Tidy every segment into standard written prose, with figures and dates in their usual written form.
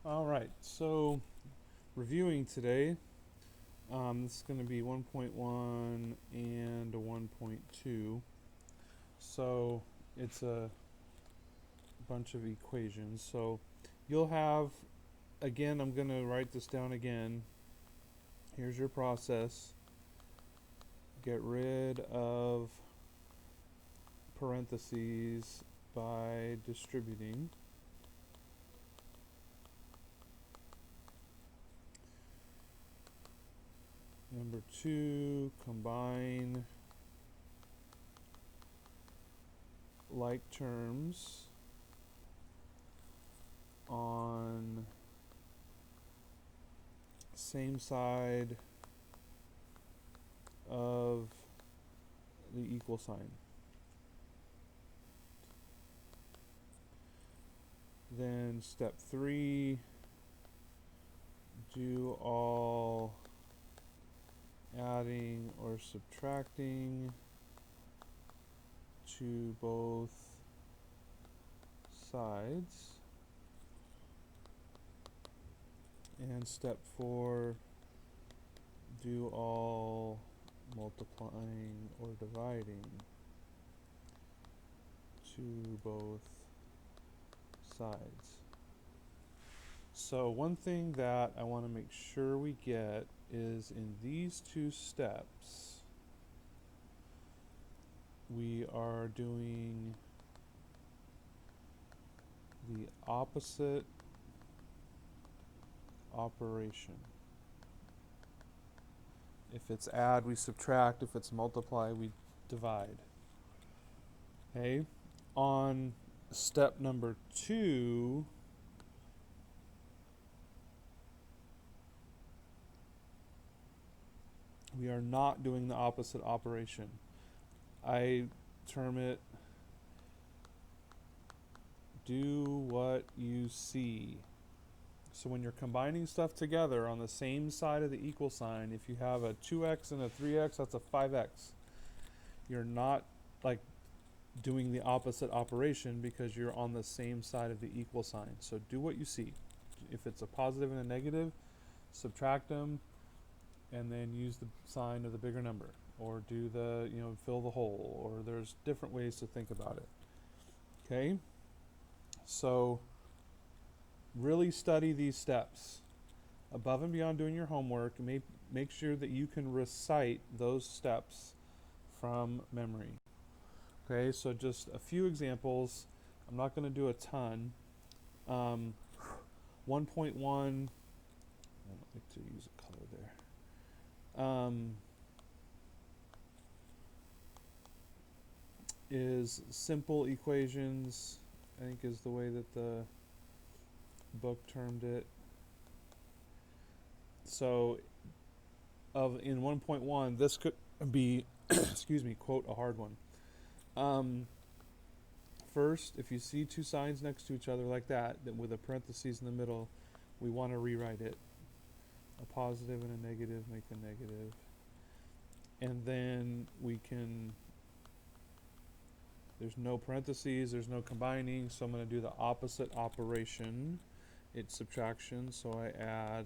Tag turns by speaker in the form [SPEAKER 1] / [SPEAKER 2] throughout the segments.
[SPEAKER 1] All right, so reviewing today, this is going to be 1.1 and a 1.2. So it's a bunch of equations. So you'll have, again, I'm going to write this down again. Here's your process. Get rid of parentheses by distributing. Number 2, combine like terms on same side of the equal sign. Then step 3, do all adding or subtracting to both sides. And step 4, do all multiplying or dividing to both sides. So one thing that I want to make sure we get is in these two steps, we are doing the opposite operation. If it's add, we subtract. If it's multiply, we divide. Okay? On step number 2, we are not doing the opposite operation. I term it do what you see. So when you're combining stuff together on the same side of the equal sign, if you have a 2x and a 3x, that's a 5x. You're not like doing the opposite operation because you're on the same side of the equal sign. So do what you see. If it's a positive and a negative, subtract them and then use the sign of the bigger number, or do the, fill the hole, or there's different ways to think about it. Okay? So really study these steps. Above and beyond doing your homework, make sure that you can recite those steps from memory. Okay, so just a few examples. I'm not going to do a ton. 1.1, I don't like to use a color there. Is simple equations, I think is the way that the book termed it. So in 1.1, this could be, excuse me, quote, a hard one. First, if you see two signs next to each other like that, with a parentheses in the middle, we want to rewrite it. A positive and a negative make a negative. And then we can, there's no parentheses, there's no combining, so I'm going to do the opposite operation. It's subtraction, so I add.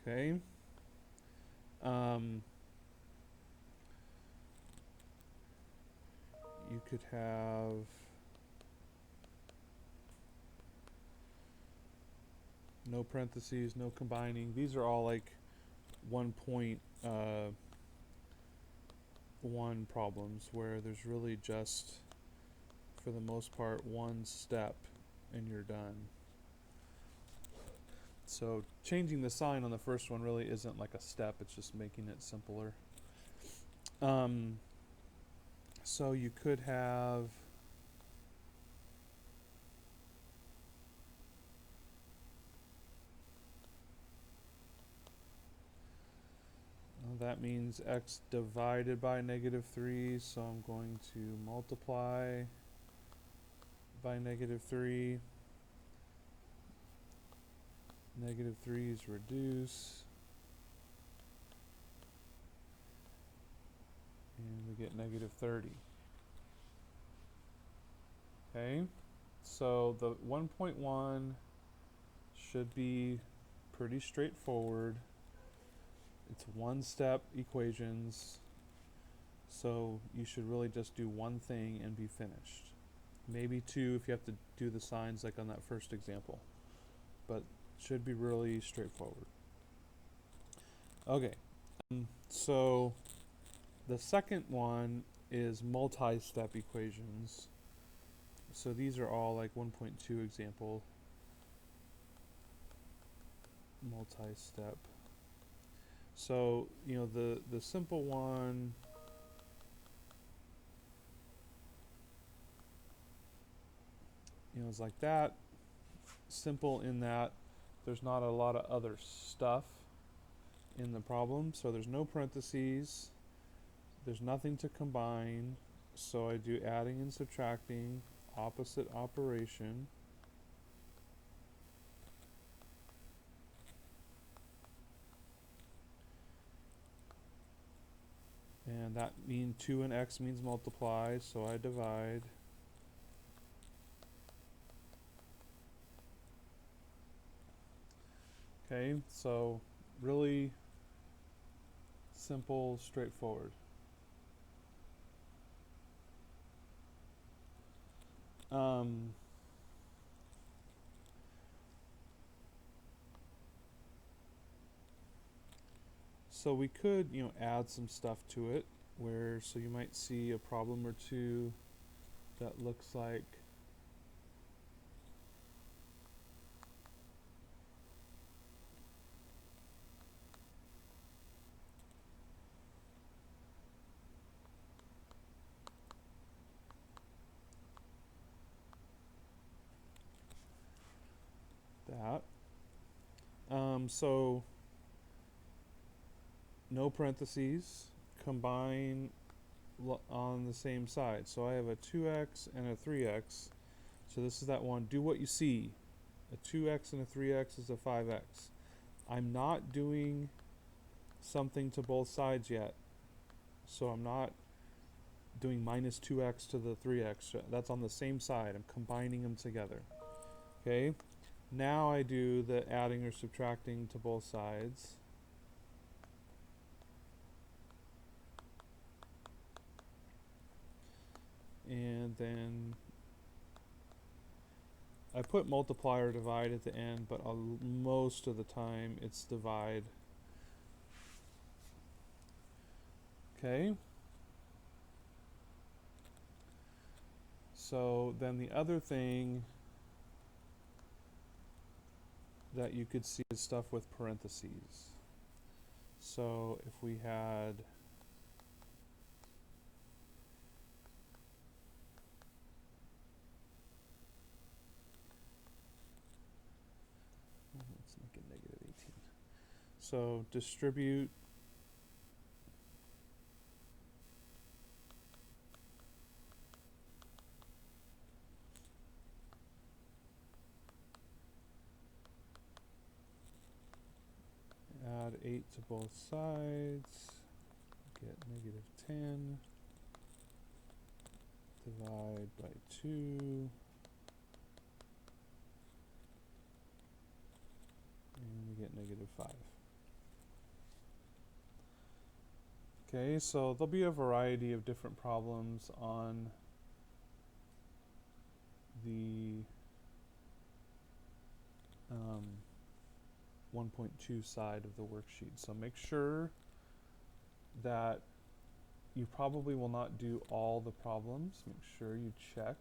[SPEAKER 1] Okay. You could have no parentheses, no combining. These are all like 1.1 problems where there's really just, for the most part, one step and you're done. So changing the sign on the first one really isn't like a step, it's just making it simpler. So you could have that means x divided by -3, so I'm going to multiply by -3. -3's reduce, and we get -30. Okay? So the 1.1 should be pretty straightforward. It's one-step equations, so you should really just do one thing and be finished. Maybe two if you have to do the signs like on that first example, but should be really straightforward. Okay, so the second one is multi-step equations. So these are all like 1.2 example multi-step. So, the simple one is like that. Simple in that there's not a lot of other stuff in the problem. So there's no parentheses. There's nothing to combine. So I do adding and subtracting, opposite operation. And that means 2 and x means multiply, so I divide. Okay, so really simple, straightforward. So we could, add some stuff to it so you might see a problem or two that looks like that. So no parentheses, combine on the same side. So I have a 2x and a 3x. So this is that one. Do what you see. A 2x and a 3x is a 5x. I'm not doing something to both sides yet. So I'm not doing minus 2x to the 3x. That's on the same side. I'm combining them together. Okay. Now I do the adding or subtracting to both sides. And then I put multiply or divide at the end, but most of the time it's divide. Okay. So then the other thing that you could see is stuff with parentheses. So if we had let's make it negative 18. So distribute add 8 to both sides, get negative 10, divide by 2, and we get negative 5. Okay, so there'll be a variety of different problems on the 1.2 side of the worksheet. So make sure that you probably will not do all the problems. Make sure you check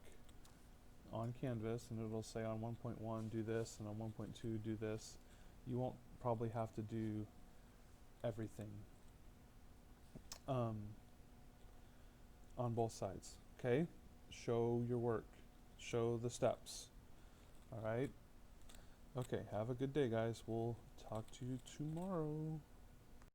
[SPEAKER 1] on Canvas, and it'll say on 1.1 do this, and on 1.2 do this. You won't probably have to do everything on both sides. Okay? Show your work. Show the steps. All right? Okay, have a good day, guys. We'll talk to you tomorrow.